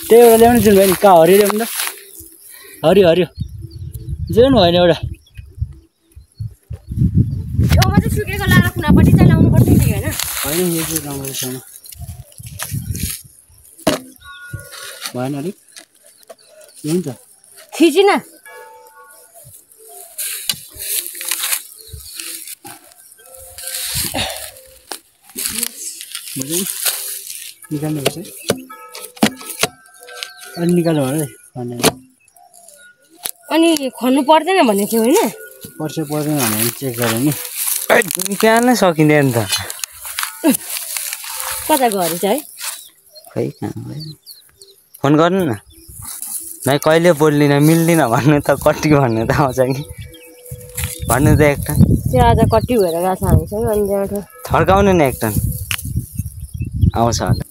त्यही एउटा ल्याउनु जुन भयो नि कहाँ हरियो ल्याउनु त हरियो हरियो जुन होइन एउटा छेउमा चाहिँ सुकेको लाएर कुनापट्टि चाहिँ लाउनु पर्छ नि होइन होइन यो चाहिँ राम्रो छैन भएन अलिक हुन्छ थिचिन निकाल्नुपर्छ अनि निकाल्नु भने अनि खन्नु पर्दैन भनेको थियो होइन पर्छ पर्दैन भने चेक गरेँ नि त्यहाँ नै सकिँदैन नि त कता गएर चाहिँ खै कहाँ भयो फोन गर्नु न भाइ कहिले बोल्दिनँ मिल्दिनँ भन्नु त कति भन्नु त आउँछ कि भन्नु त एक टन त्यो आज कति भएर गएको छ हामीसँग अनि त्यहाँबाट थर्काउनु नि एक टन आउँछ होला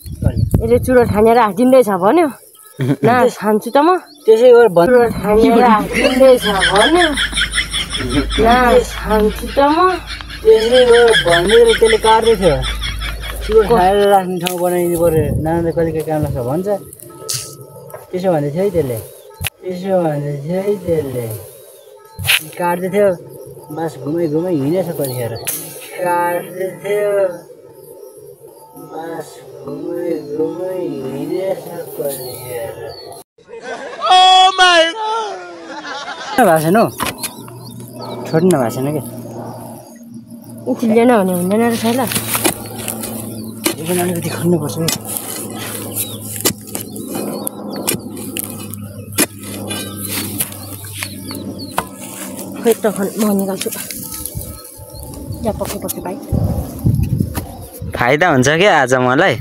यसले चुरो ठानेर हाकिँदैछ भन्यो न खान्छु त म त्यसै गरेर चुरो ठानेर हाकिँदैछ भन्यो न खान्छु त म त्यसै गरेर भनेर त्यसले काट्दै थियो चुरो खाएर राख्ने ठाउँ बनाइदिनु पऱ्यो नानीले कहिले काम लाग्छ भन्छ त्यसो भन्दै थियो है त्यसले काट्दै थियो बास घुमाइ घुमाइ हिँडेछ कतिखेर काट्दै थियो बास घुमाइ घुमाइ हिँडेछ कतिखेर भएको छैन हौ छोड्नु भएको छैन क्या उठिँदैन भने हुँदैन रहेछ ल एकजना अलिकति खन्नुपर्छ है खोइ त म निकाल्छु या पक्कै पक्कै भाइ फाइदा हुन्छ क्या आज मलाई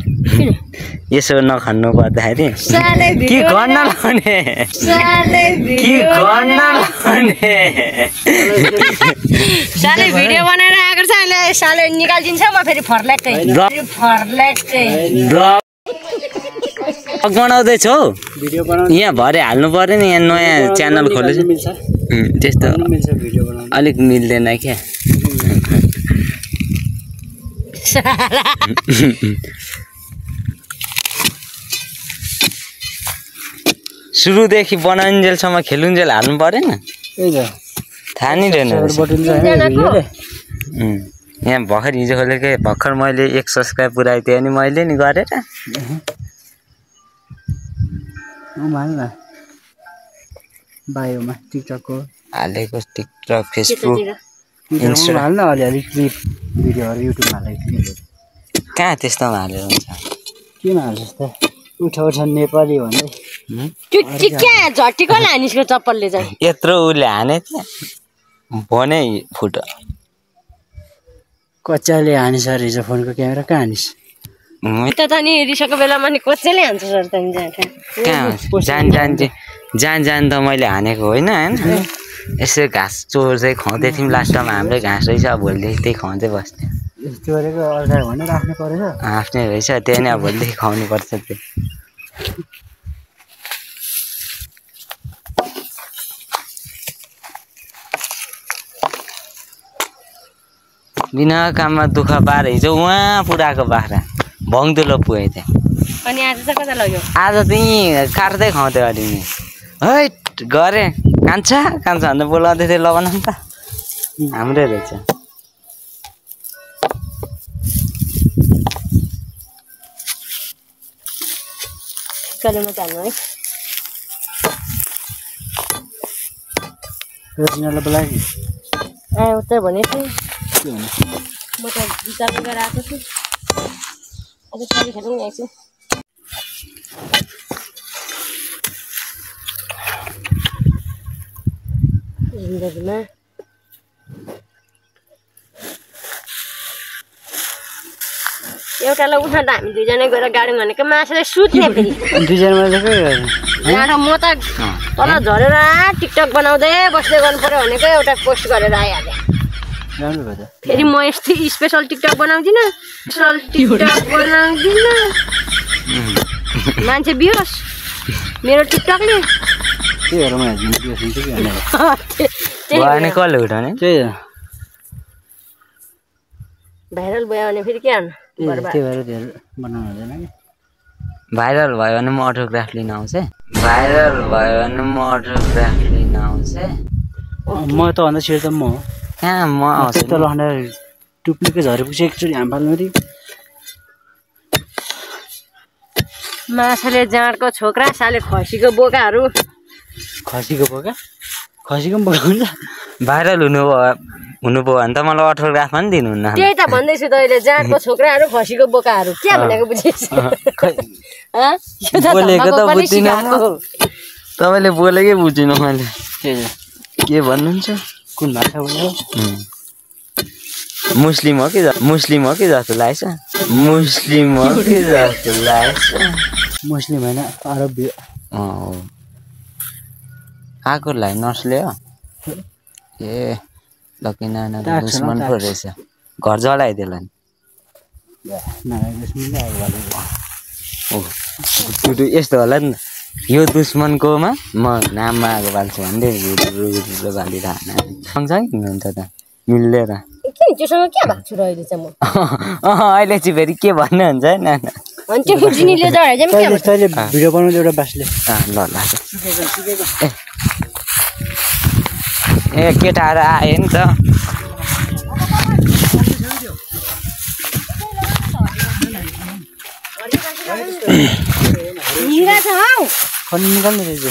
यसो नखन्नु पर्दाखेरि साले के गर्न लाउने साले भिडियो बनाएर आएको छ अहिले साले निकालिदिन्छ म फेरि फर्ल्याक्कै ब्लग बनाउँदैछौ भिडियो बनाउनु यहाँ भरे हाल्नु पर्यो नि यहाँ नयाँ च्यानल खोलेछ मिल्छ त्यस्तो मिल्छ भिडियो बनाउनु अलिक मिल्दैन क्या सुरुदेखि बनाउन्जेलसम्म खेलुन्जेल हाल्नु परेन त्यही त थाहा नि रहेन यहाँ भर्खर हिजो खोलेको भर्खर मैले 1 सब्सक्राइब पुऱ्याइदिएँ अनि मैले नि गरेर बायोमा टिकटकको हालेको टिकटक फेसबुक हाल्न अलिअलि क्लिप भिडियोहरू युट्युबमा हालेको क्लिपहरू कहाँ त्यस्तोमा हालेर हुन्छ केमा हाल्छस् त उठ नेपाली भन्दै क्या झट्टीको हानिसको चप्पलले चाहिँ यत्रो उसले हाने थियो भने फुट कच्चाले हानिस अरे हिजो फोनको क्यामेरा कहाँ हानिस त नि रिसाको बेलामा नि कसैले हान्छ सर त कहाँ जान त मैले हानेको होइन यसो घाँस चोर चाहिँ खुवाउँदै थियौँ लास्टमा हाम्रै घाँस रहेछ भोलिदेखि त्यही खुवाउँदै बस्थ्यो यस्तो गरेको अर्का भनेर राख्नु परेछ आफ्नै रहेछ त्यही नै भोलिदेखि खुवाउनु पर्छ त्यो बिना काममा दुःख पारे हिजो उहाँ पुऱ्याएको बाख्रा भङ्दुलो पुगेको थियो अनि आज चाहिँ कता लग्यो आज त्यहीँ काट्दै खुवाउँथ्यो अलि नि हैट गरेँ कान्छा भन्दा बोलाउँदै थियो लगाउन नि त हाम्रै रहेछ कलेमा जानु है रोजिनालाई बोलाएँ उता भनेको के भने म त विचार गरेर आएको छु अब साडी खेल्नु आएको छु जिन्दगीमा एउटालाई उठ्न त हामी दुईजना गएर गाडी भनेको मासुले सुत्ने फेरि दुईजनामा चाहिँ के गर्नु म त तल झरेर टिकटक बनाउँदै बस्दै गर्नु पर्यो भनेको एउटा पोस्ट गरेर आइहालेँ राम्रो भयो त फेरि म यस्तै स्पेसल टिकटक बनाउँदिनँ मान्छे बिहोस् मेरो टिकटकले त्यही भएर म हेर्नु कि भने कसले उठाउने त्यही हो भाइरल भयो भने फेरि के गर्नु त्यही भएर धेर बनाउनु हुँदैन कि भाइरल भयो भने म अटोग्राफ लिन आउँछ भाइरल भयो भने म अटोग्राफ लिन आउँछ म त भन्दा छिटो त म हो कहाँ म आउँछु त लहना टुप्लीको झरेपछि एकचोटि हाम फाल्नु रे माछाले जाँडको छोक्रा साले खसीको बोकाहरू खसीको बोका खसीको बोका हुन्छ भाइरल हुनुभयो भने त मलाई अटोग्राफ पनि दिनुहुन्न त्यही त भन्दैछु त अहिले जाँडको छोक्राहरू खसीको बोकाहरू के भनेको बुझिस् बोलेको त बुझ्दिनँ तपाईँले बोलेकै बुझिनँ मैले के भन्नुहुन्छ कुन भाषा बोल्यो मुस्लिम हो कि जस्तो लाग्छ मुस्लिम होइन अरबी आगोलाई नर्सले हो ए लकी नाना त दुश्मन पो रहेछ घर जलाइदिएला नि यस्तो होला नि यो दुश्मनकोमा म नाममा आगो बाल्छु भन्दै सँगसँगै हिँड्नुहुन्छ त मिलेर किन त्योसँग के भएको छु र अहिले चाहिँ म अहिले चाहिँ फेरि के भन्नुहुन्छ है नाना अनि त्यो खुर्चिनीले जडाइ चाहिँ के तैँले भिडियो बनाउँदै एउटा बासले ल ए केटाहरू आयो नि त हिँडा छ हौ खनी निकाल्ने रहेछ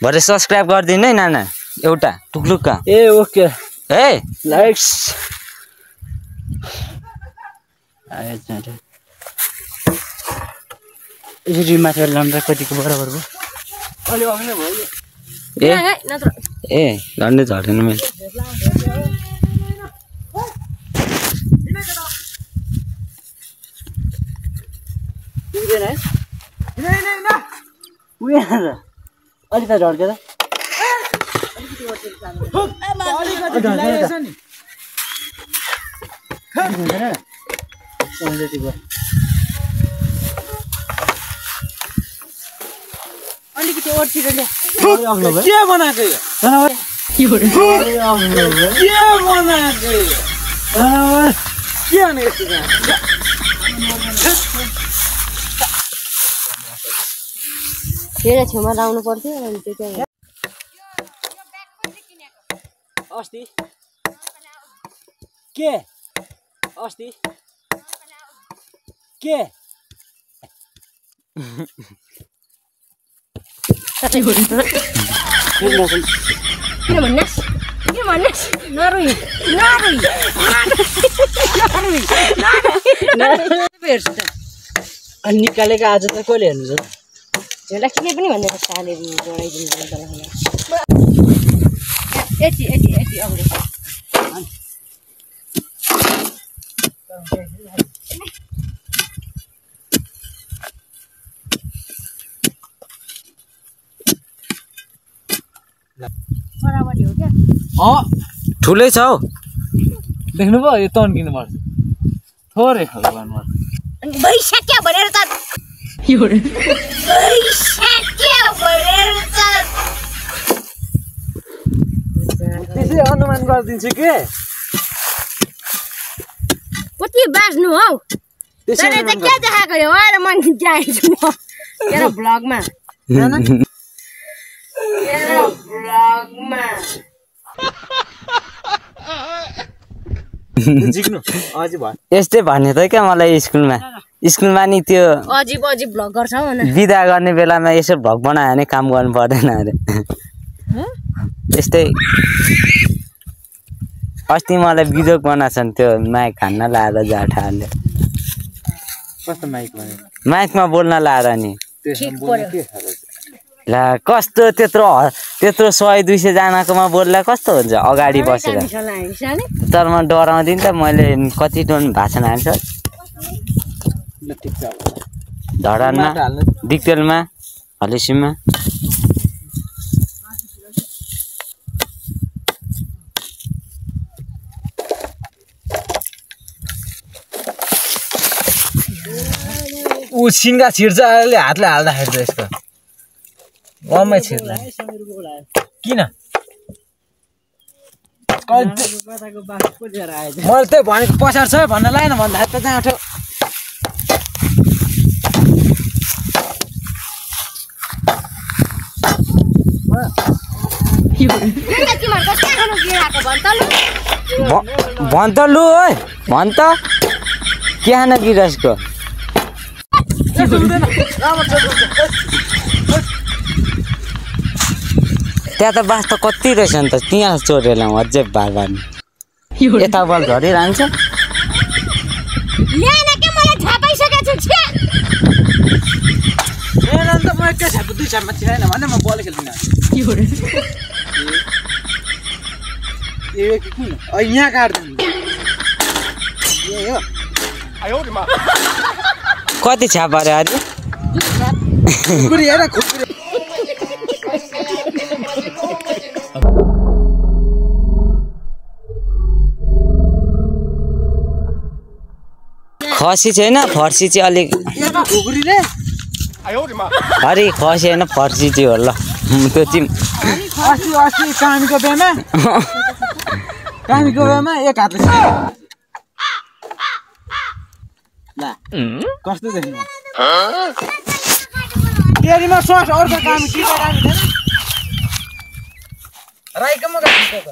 भरे सब्सक्राइब गरिदिनु है नाना एउटा टुक्लुक्क ए ओके है लाइक्स यसरी माथि लाउँदा कतिको बराबर भयो अलि अघि नै भयो ए झन्डै झरेन मैले अलिक त झड्के त अलिकति ओर्तिर ल्या के बनाएको धेरै छेउमा लाउनु पर्थ्यो अनि त्यो चाहिँ अस्ति के अस्ति के किन भन्नुहोस् नरुई अनि निकालेको आज त कसले हेर्नु छ झोला के पनि भन्दैन साले जोडाइदिनु यति अगाडि बराबरी हो क्या ठुलै छ हौ देख्नुभयो यो तन्किनु पर्छ थोरै खालको गर्नुपर्छ अनि भइसक्यो भनेर त त्यसै अनुमान गरिदिन्छु के कति बाँच्नु हौ तैँले त के देखाएको यो आएर मन जाएछु म तेरो भ्लगमा यस्तै भन्ने त क्या मलाई स्कुलमा नि त्यो अजिब भ्लग गर्छ हौ बिदा गर्ने बेलामा यसो भ्लग बनायो भने काम गर्नु पर्दैन अरे यस्तै अस्ति मलाई बिजोग बनाएको त्यो माइक हान्न लाएर जाठाले कस्तो माइक भने माइकमा बोल्न लाएर नि ला कस्तो त्यत्रो 100-200 जनाकोमा बोल्दा कस्तो हुन्छ अगाडि बसेर तर म डराउँदिन त मैले कति टन भाषण हाल्छ धरानमा डिक्टेलमा हलेसीमा ऊ सिङ्गा छिर्छ अहिले हातले हाल्दाखेरि त यसको वामै छिर्ला किन कताको बास पुजेर आएछ मैले त्यही भनेको पछाडि छ भन्न लागेन भन्दा त जहाँ उठ्यो भन त लु है भन त के खान गिरसको त्यहाँ त बास त कति रहेछ नि त त्यहाँ चोरेर अझै बार बार यता बल झरिरहन्छ म एकै छाप दुई छापमा थिएन भने म बल खेल्दिनँ ए के कुन यहाँ काट्दैन कति छ्याप अरे अरे खुकुरी हेर खुकुरी खसी छैन फर्सी चाहिँ अलिक खुकुरीले अरे खसी होइन फर्सी चाहिँ हो ल त्यो चाहिँ अस्ति कामीको बेमा एक हातले ल कस्तो देख्नु डेरीमा सोच अर्को कामी टिका कामी छैन राईकोमा गएको त